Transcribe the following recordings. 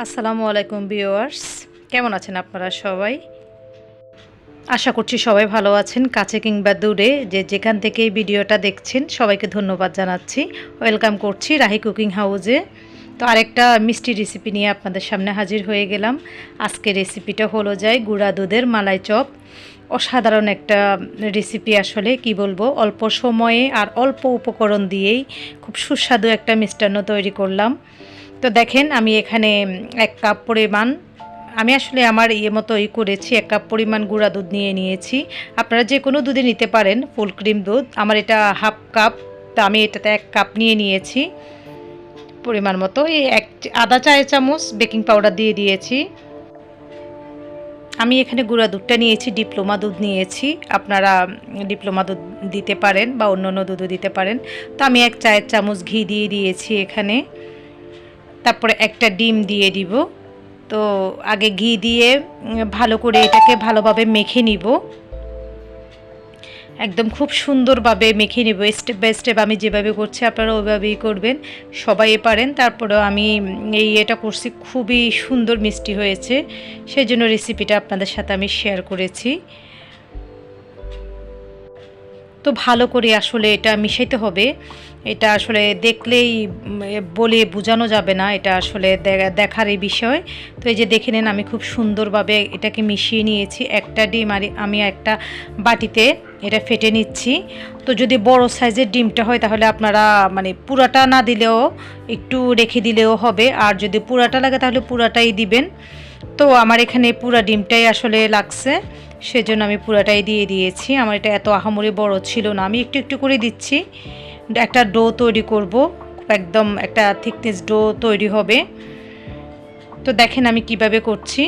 আসসালামু আলাইকুম ভিউয়ার্স, কেমন আছেন আপনারা সবাই? আশা করছি সবাই ভালো আছেন, কাছে কিংবা দূরে যে যেখান থেকে এই ভিডিওটা দেখছেন সবাইকে ধন্যবাদ জানাচ্ছি। ওয়েলকাম করছি রাহি কুকিং হাউসে। তো আরেকটা মিষ্টি রেসিপি নিয়ে আপনাদের সামনে হাজির হয়ে গেলাম। আজকে রেসিপিটা হলো যায় গুঁড়া দুধের মালাই চপ। অসাধারণ একটা রেসিপি, আসলে কি বলবো, অল্প সময়ে আর অল্প উপকরণ দিয়েই খুব সুস্বাদু একটা মিষ্টান্ন তৈরি করলাম। তো দেখেন আমি এখানে 1 কাপ পরিমাণ, আমি আসলে আমার মতোই করেছি, 1 কাপ পরিমাণ গুঁড়া দুধ নিয়ে নিয়েছি। আপনারা যে কোনো দুধে নিতে পারেন, ফুল ক্রিম দুধ। আমার এটা হাফ কাপ, তো আমি এটাতে 1 কাপ নিয়ে নিয়েছি পরিমাণ মতো। এই আধা চায়ের চামচ বেকিং পাউডার দিয়ে দিয়েছি। আমি এখানে গুঁড়া দুধটা নিয়েছি, ডিপ্লোমা দুধ নিয়েছি। আপনারা ডিপ্লোমা দুধ দিতে পারেন বা অন্য অন্য দুধও দিতে পারেন। তো আমি 1 চায়ের চামচ ঘি দিয়ে দিয়েছি এখানে। তারপরে একটা ডিম দিয়ে দিব। তো আগে ঘি দিয়ে ভালো করে এটাকে ভালোভাবে মেখে নিব, একদম খুব সুন্দরভাবে মেখে নিব। স্টেপ বাই স্টেপ আমি যেভাবে করছি আপনারা ওইভাবেই করবেন, সবাই পারেন। তারপরেও আমি এটা করছি, খুবই সুন্দর মিষ্টি হয়েছে, সেই জন্য রেসিপিটা আপনাদের সাথে আমি শেয়ার করেছি। তো ভালো করে আসলে এটা মিশাইতে হবে। এটা আসলে দেখলেই বলে বোঝানো যাবে না, এটা আসলে দেখার এই বিষয়। তো এই যে দেখে নেন, আমি খুব সুন্দরভাবে এটাকে মিশিয়ে নিয়েছি। একটা ডিম আর আমি একটা বাটিতে এটা ফেটে নিচ্ছি। তো যদি বড় সাইজের ডিমটা হয় তাহলে আপনারা পুরাটা না দিলেও একটু রেখে দিলেও হবে, আর যদি পুরাটা লাগে তাহলে পুরাটাই দিবেন। তো আমার এখানে পুরা ডিমটাই আসলে লাগছে, সেজন্য আমি পুরাটাই দিয়ে দিয়েছি। আমার এটা এত আহামরি বড় ছিল না, আমি একটু একটু করে দিচ্ছি। একটা ডো তৈরি করব, একদম একটা থিকনেস ডো তৈরি হবে। তো দেখেন আমি কিভাবে করছি।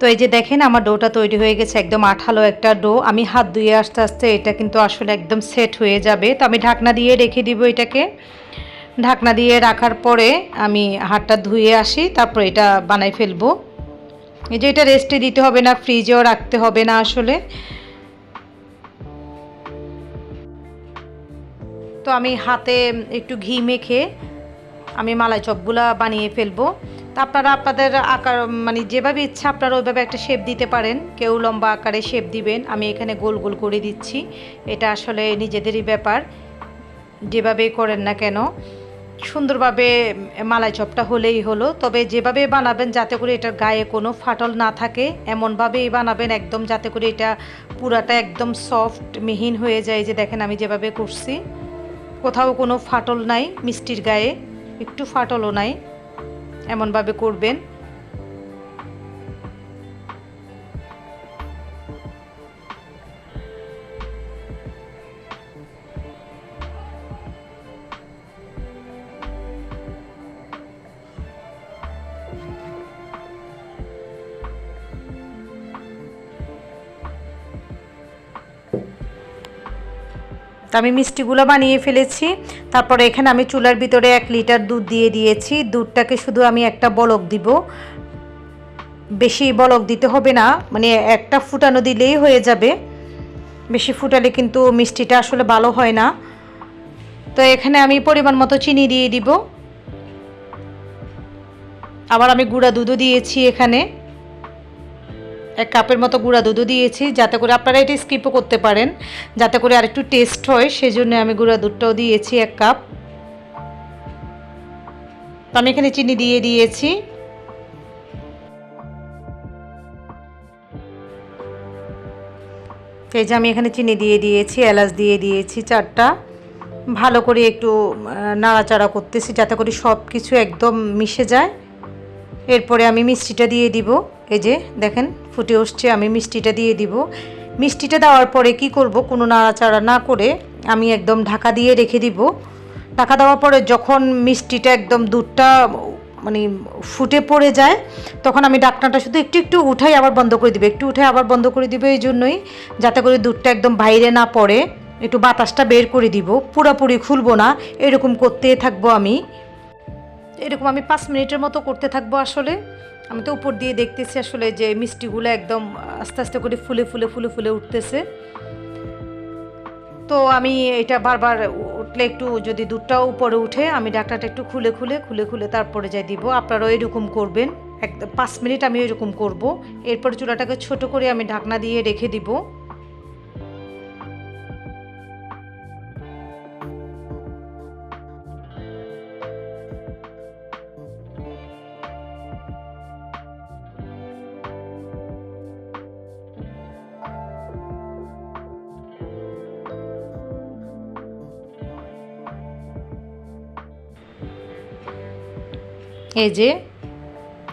তো এই যে দেখেন আমার ডোটা তৈরি হয়ে গেছে, একদম আঠালো একটা ডো। আমি হাত ধুয়ে আস্তে আস্তে এটা কিন্তু আসলে একদম সেট হয়ে যাবে। তো আমি ঢাকনা দিয়ে রেখে দিব এটাকে। ঢাকনা দিয়ে রাখার পরে আমি হাতটা ধুয়ে আসি, তারপর এটা বানাই ফেলবো। এই যে এটা রেস্টে দিতে হবে না, ফ্রিজেও রাখতে হবে না আসলে। তো আমি হাতে একটু ঘি মেখে আমি মালাই চপগুলা বানিয়ে ফেলবো। তো আপনারা আপনাদের আকার যেভাবে ইচ্ছা আপনারা ওইভাবে একটা শেপ দিতে পারেন। কেউ লম্বা আকারে শেপ দিবেন, আমি এখানে গোল গোল করে দিচ্ছি। এটা আসলে নিজেদেরই ব্যাপার, যেভাবেই করেন না কেন সুন্দরভাবে মালাই চপটা হলেই হলো। তবে যেভাবে বানাবেন যাতে করে এটার গায়ে কোনো ফাটল না থাকে, এমনভাবেই বানাবেন একদম যাতে করে এটা পুরাটা একদম সফট মিহিন হয়ে যায়। যে দেখেন আমি যেভাবে করছি, কোথাও কোনো ফাটল নাই, মিষ্টির গায়ে একটু ফাটলও নাই, এমনভাবে করবেন। তো আমি মিষ্টিগুলো বানিয়ে ফেলেছি। তারপরে এখানে আমি চুলার ভিতরে 1 লিটার দুধ দিয়ে দিয়েছি। দুধটাকে শুধু আমি একটা বলক দিব, বেশি বলক দিতে হবে না, একটা ফুটানো দিলেই হয়ে যাবে। বেশি ফুটালে কিন্তু মিষ্টিটা আসলে ভালো হয় না। তো এখানে আমি পরিমাণ মতো চিনি দিয়ে দিব। আবার আমি গুঁড়া দুধও দিয়েছি, এখানে 1 কাপের মতো গুঁড়া দুধও দিয়েছি, যাতে করে আপনারা এটা স্কিপও করতে পারেন, যাতে করে আরেকটু টেস্ট হয়, সেজন্য আমি গুঁড়া দুধটাও দিয়েছি 1 কাপ। তো আমি এখানে চিনি দিয়ে দিয়েছি। এই যে আমি এখানে চিনি দিয়ে দিয়েছি, এলাচ দিয়ে দিয়েছি 4টা। ভালো করে একটু নাড়াচাড়া করতেছি যাতে করে সব কিছু একদম মিশে যায়। এরপরে আমি মিষ্টিটা দিয়ে দিব। এই যে দেখেন ফুটে উঠছে, আমি মিষ্টিটা দিয়ে দিব। মিষ্টিটা দেওয়ার পরে কি করব, কোনো নাড়াচাড়া না করে আমি একদম ঢাকা দিয়ে রেখে দিব। ঢাকা দেওয়ার পরে যখন মিষ্টিটা একদম দুধটা মানে ফুটে পড়ে যায়, তখন আমি ঢাকনাটা শুধু একটু একটু উঠাই আবার বন্ধ করে দিব, একটু উঠাই আবার বন্ধ করে দিব, এই জন্যই যাতে করে দুধটা একদম বাইরে না পড়ে, একটু বাতাসটা বের করে দিব, পুরোপুরি খুলবো না, এরকম করতে থাকবো আমি। এরকম আমি 5 মিনিটের মতো করতে থাকবো। আসলে আমি তো উপর দিয়ে দেখতেছি আসলে যে মিষ্টিগুলো একদম আস্তে আস্তে করে ফুলে ফুলে ফুলে ফুলে উঠতেছে। তো আমি এটা বারবার উঠলে একটু যদি দুধটাও উপরে উঠে আমি ঢাকনাটা একটু খুলে খুলে খুলে খুলে তারপরে যাই দিব। আপনারাও এরকম করবেন, একদম 5 মিনিট আমি এরকম করব। এরপর চুলাটাকে ছোট করে আমি ঢাকনা দিয়ে রেখে দিব। এই যে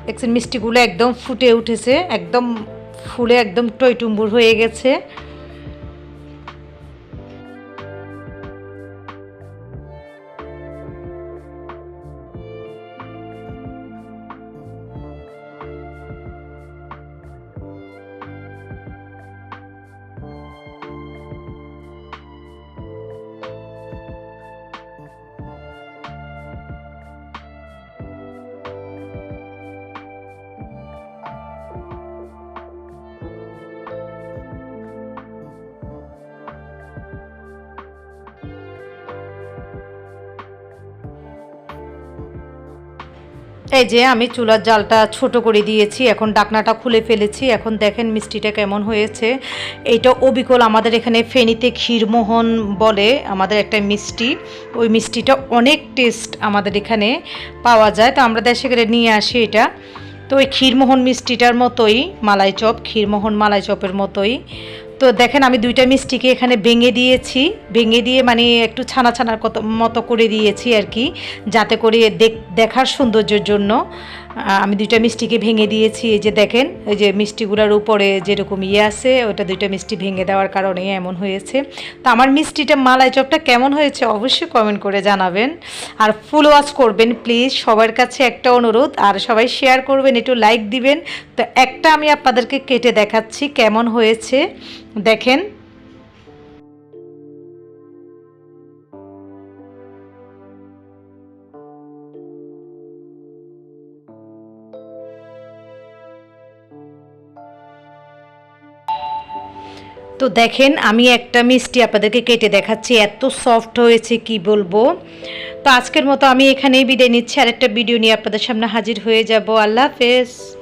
দেখছেন মিষ্টিগুলো একদম ফুটে উঠেছে, একদম ফুলে একদম টইটুম্বুর হয়ে গেছে। এই যে আমি চুলার জালটা ছোট করে দিয়েছি, এখন ঢাকনাটা খুলে ফেলেছি। এখন দেখেন মিষ্টিটা কেমন হয়েছে। এইটা অবিকল আমাদের এখানে ফেনীতে ক্ষীরমোহন বলে আমাদের একটা মিষ্টি, ওই মিষ্টিটা অনেক টেস্ট আমাদের এখানে পাওয়া যায়, তো আমরা দেশে করে নিয়ে আসি এটা। তো ওই ক্ষীরমোহন মিষ্টিটার মতোই মালাই চপ, ক্ষীরমোহন মালাই চপের মতোই। তো দেখেন আমি দুইটা মিষ্টিকে এখানে ভেঙে দিয়েছি, ভেঙে দিয়ে মানে একটু ছানা ছানার মতো করে দিয়েছি আর কি, যাতে করে দেখার সৌন্দর্যের জন্য আমি দুইটা মিষ্টিকে ভেঙে দিয়েছি। এই যে দেখেন এই যে মিষ্টিগুলোর উপরে যেরকম ইয়ে আছে, ওটা দুইটা মিষ্টি ভেঙে দেওয়ার কারণে এমন হয়েছে। তো আমার মিষ্টিটা মালাই চপটা কেমন হয়েছে অবশ্যই কমেন্ট করে জানাবেন, আর ফুল ওয়াচ করবেন প্লিজ, সবার কাছে একটা অনুরোধ, আর সবাই শেয়ার করবেন, একটু লাইক দিবেন। তো একটা আমি আপনাদেরকে কেটে দেখাচ্ছি কেমন হয়েছে, দেখেন। তো দেখেন আমি একটা মিষ্টি আপনাদেরকে কেটে দেখাচ্ছি, এত সফট হয়েছে কি বলবো। তো আজকের মতো আমি এখানেই বিদায় নিচ্ছি, আরেকটা ভিডিও নিয়ে আপনাদের সামনে হাজির হয়ে যাব। আল্লাহ হাফেজ।